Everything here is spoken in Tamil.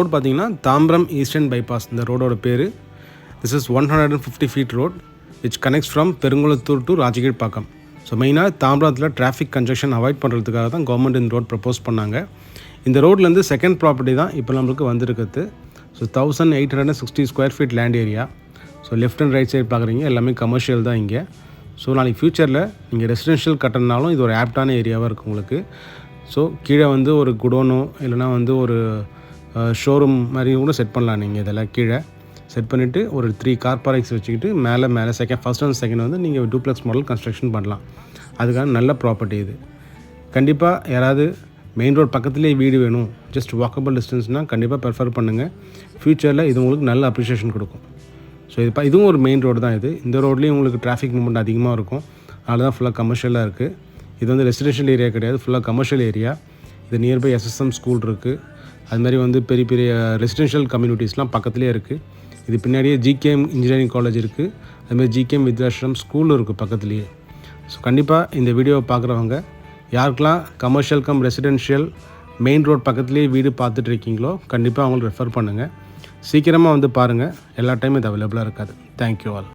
ரோட் பார்த்தீங்கன்னா தாம்பரம் ஈஸ்டர்ன் பைபாஸ் இந்த ரோடோட பேர். This is 150 feet road which connects from Perungalathur to Rajakilpakkam. So மெயினாக தாம்பரத்தில் டிராஃபிக் கன்ஜெக்ஷன் அவாய்ட் பண்ணுறதுக்காக தான் கவர்மெண்ட் இந்த ரோட் ப்ரப்போஸ் பண்ணாங்க. இந்த ரோட்லேருந்து செகண்ட் ப்ராப்பர்ட்டி தான் இப்போ நம்மளுக்கு வந்திருக்குது. So 1860 square feet land area. So left and right side பார்க்குறீங்க எல்லாமே கமர்ஷியல் தான் இங்கே. ஸோ நாளைக்கு ஃப்யூச்சரில் நீங்கள் ரெசிடென்ஷியல் கட்டணுனாலும் இது ஒரு ஆப்டான ஏரியாவாக இருக்குது உங்களுக்கு. ஸோ கீழே வந்து ஒரு குடோனோ இல்லைனா வந்து ஒரு ஷோரூம் மாதிரி கூட செட் பண்ணலாம். நீங்கள் இதெல்லாம் கீழே செட் பண்ணிவிட்டு ஒரு 3 கார் பார்க்ஸ் வச்சுக்கிட்டு மேலே ஃபஸ்ட் அண்ட் செகண்ட் வந்து நீங்கள் டூப்ளெக்ஸ் மாடல் கன்ஸ்ட்ரக்ஷன் பண்ணலாம். அதுக்கான நல்ல ப்ராப்பர்ட்டி இது. கண்டிப்பாக யாராவது மெயின் ரோட் பக்கத்துலேயே வீடு வேணும், ஜஸ்ட் வாக்கபிள் டிஸ்டன்ஸ்னால் கண்டிப்பாக ப்ரிஃபர் பண்ணுங்கள். ஃப்யூச்சரில் இது உங்களுக்கு நல்ல அப்ரிஷியேஷன் கொடுக்கும். ஸோ இதுவும் ஒரு மெயின் ரோடு தான் இது. இந்த ரோட்லேயும் உங்களுக்கு டிராஃபிக் மூவ்மெண்ட் அதிகமாக இருக்கும். அதனால தான் ஃபுல்லாக கமர்ஷியலாக இருக்குது. இது வந்து ரெசிடென்ஷியல் ஏரியா கிடையாது, ஃபுல்லாக கமர்ஷியல் ஏரியா. இது நியர்பை SSM ஸ்கூல் இருக்குது. அதுமாதிரி வந்து பெரிய பெரிய ரெசிடென்ஷியல் கம்யூனிட்டிஸ்லாம் பக்கத்துலேயே இருக்குது. இது பின்னாடியே GKM இன்ஜினியரிங் காலேஜ் இருக்குது. அதுமாதிரி GKM வித்யாஸ்ரம் ஸ்கூலும் இருக்குது பக்கத்துலேயே. ஸோ கண்டிப்பாக இந்த வீடியோவை பார்க்குறவங்க யாருக்கெல்லாம் கமர்ஷியல் ரெசிடென்ஷியல் மெயின் ரோட் பக்கத்துலேயே வீடு பார்த்துட்டு இருக்கீங்களோ கண்டிப்பாக அவங்களுக்கு ரெஃபர் பண்ணுங்கள். சீக்கிரமாக வந்து பாருங்கள். எல்லா டைமும் இது அவைலபிளாக இருக்காது. Thank you all.